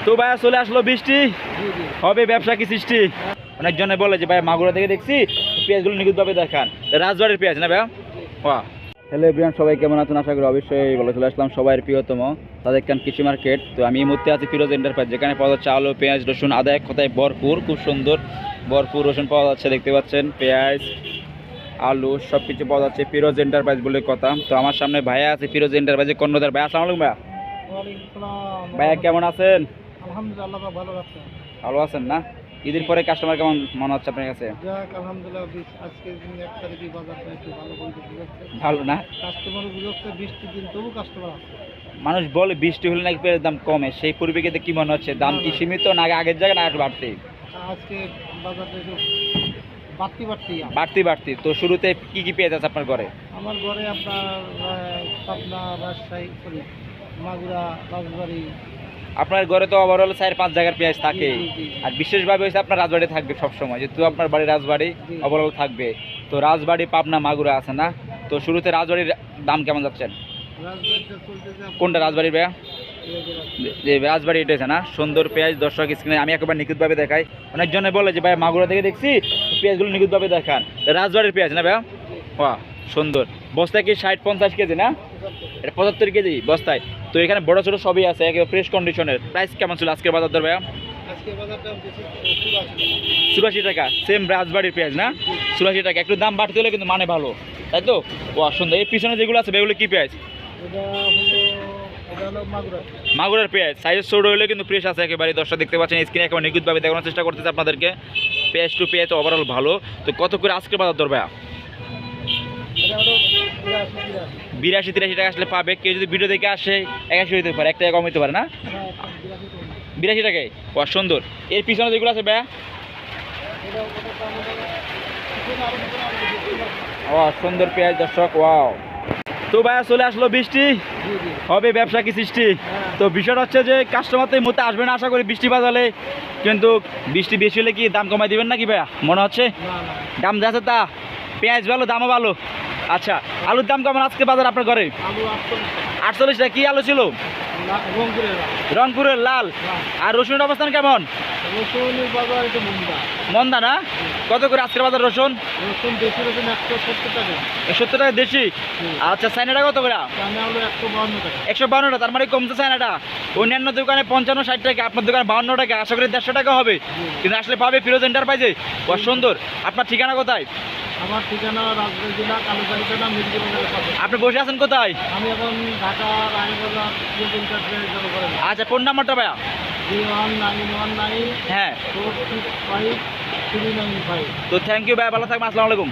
তো ভাইয়া চলে আসলো বৃষ্টি, হবে ব্যবসা কি সৃষ্টি? অনেকজনে বলে যে ভাই মাগুরা থেকে দেখছি পেঁয়াজগুলো নিখুঁতভাবে দেখান, রাজবাড়ির পেঁয়াজ না ভাইয়া? বাহ। হ্যালো এভরিওয়ান, সবাই কেমন আছেন? আশা করি অবশ্যই ভালো। চলে আসলাম সবার প্রিয়তম তাদের কান কৃষি মার্কেট। তো আমি এই মুহূর্তে আছি ফিরোজ এন্টারপ্রাইজ, যেখানে পাওয়া যাচ্ছে আলু, পেঁয়াজ, রসুন, আদা এক কথায় ভরপুর, খুব সুন্দর ভরপুর রসুন পাওয়া যাচ্ছে। দেখতে পাচ্ছেন পেঁয়াজ, আলু সব কিছু পাওয়া যাচ্ছে ফিরোজ এন্টারপ্রাইজ বলে কথা। তো আমার সামনে ভাইয়া আছে ফিরোজ এন্টারপ্রাইজে কর্ণধার। ভাইয়া আসসালামু আলাইকুম। ভাইয়া ভাইয়া কেমন আছেন? আলহামদুলিল্লাহ ভালো আছে। ভালো আছেন না? ঈদের পরে কাস্টমার কেমন মনে হচ্ছে আপনার কাছে? আলহামদুলিল্লাহ আজকে 1 তারিখে বাজারটা একটু ভালো করে বুঝাচ্ছে। ভালো না? কাস্টমার বুঝাচ্ছে বৃষ্টির দিন তবু কাস্টমার আছে। মানুষ বলে বৃষ্টি হলে নাকি পেঁয়াজের দাম কমে, সেই পরিপ্রেক্ষিতে কি মনে হচ্ছে দাম কি সীমিত না আগের জায়গায় না একটু বাড়তি? আজকে বাজারটা একটু বাড়তি। তো শুরুতে কি কি পেঁয়াজ আছে আপনার ঘরে? আমার ঘরে আপনার পাবনা, রাজশাহী, মাগুরা, রাজবাড়ি। আপনার ঘরে তো ওভারঅল 4-5 জায়গার পেঁয়াজ থাকে, জি। আর বিশেষভাবে হচ্ছে আপনার রাজবাড়ি থাকবে সবসময়, যেহেতু আপনার বাড়ি রাজবাড়ি ওভারঅল থাকবে। তো রাজবাড়ি, পাবনা, মাগুরা আছে না? তো শুরুতে রাজবাড়ির দাম কেমন যাচ্ছেন? কোনটা রাজবাড়ির ভাইয়া? যে রাজবাড়ি এটা আছে না? সুন্দর পেঁয়াজ দর্শক স্ক্রিনে আমি একবার নিখুঁতভাবে দেখাই। অনেকজনে বলে যে ভাই মাগুরা থেকে দেখছি পেঁয়াজগুলো নিখুঁতভাবে দেখান, রাজবাড়ির পেঁয়াজ না ভাইয়া? বাহ সুন্দর। বস্তায় কি 60-50 কেজি না? এটা 75 কেজি বস্তায়। তো এখানে বড় ছোট সবই আছে, একেবারে ফ্রেশ কন্ডিশনের। প্রাইস কেমন ছিল আজকের বাজার দর ভাইয়া? আজকে বাজারটা 84 টাকা। সেম রাজবাড়ির পেঁয়াজ না? 84 টাকা। একটু দাম বাড়তে হলে কিন্তু মানে ভালো, তাই তো? ও সুন্দর। এই পিছনে যেগুলো আছে এগুলো কি পেঁয়াজ? মাগুরার পেঁয়াজ। সাইজ ছোট হলে কিন্তু ফ্রেশ আছে একেবারে। দর্শক দেখতে পাচ্ছেন স্ক্রিনে একেবারে নিখুঁতভাবে দেখানোর চেষ্টা করতেছে আপনাদেরকে। পেঁয়াজ টু পেঁয়াজ ওভারঅল ভালো। তো কত করে আজকের বাজার দর ভাইয়া? 82-83 টাকা আসলে পাবে। কেউ যদি ভিডিও দেখে আসে 81 হইতে পারে, 1 টাকা কম হইতে পারে না? 82 টাকায়। ও সুন্দর। এর পিছনে যেগুলো আছে ভাইয়া? ও সুন্দর পেঁয়াজ দর্শক। ওয়াও। তো ভাইয়া চলে আসলো বৃষ্টি, হবে ব্যবসা কি সৃষ্টি? তো বিষয়টা হচ্ছে যে কাস্টমার তো এই মুহূর্তে আসবে না আশা করি বৃষ্টি বাজালে, কিন্তু বৃষ্টি বেশি হলে কি দাম কমাই দিবেন নাকি ভাইয়া মনে হচ্ছে? দাম যাচ্ছে তা পেঁয়াজ ভালো, দামও ভালো। আচ্ছা, আলুর দাম কেমন আজকে বাজার আপনার ঘরে? 48 টাকা। কি আলু ছিল? রংপুরের লাল। আর রসুনের অবস্থান কেমন? মন্দা না? কত করে আজকের বাজার রসুন? 70 টাকা দেশি। আচ্ছা, চাইনাটা কত করে? 152 টাকা। তার মানে কমছে চাইনাটা। অন্যান্য দোকানে 55-60 টাকা, আপনার দোকানে 52 টাকা। আশা করি 150 টাকা হবে, কিন্তু আসলে পাবে ফিরোজ এন্টারপ্রাইজে। খুব সুন্দর। আপনার ঠিকানা কোথায়? আমার ঠিকানা রাজবাড়ী জেলা, কালুবাড়ি থানা, মিরপুর বাজারে। আপনি বসে আছেন কোথায়? আমি এখন ঢাকা রানীবাজার। আচ্ছা, ফোন নাম্বারটা ভাইয়া? 01919 হ্যাঁ। 465 395। তো থ্যাংক ইউ ভাইয়া, ভালো থাকবেন। আসসালামু আলাইকুম।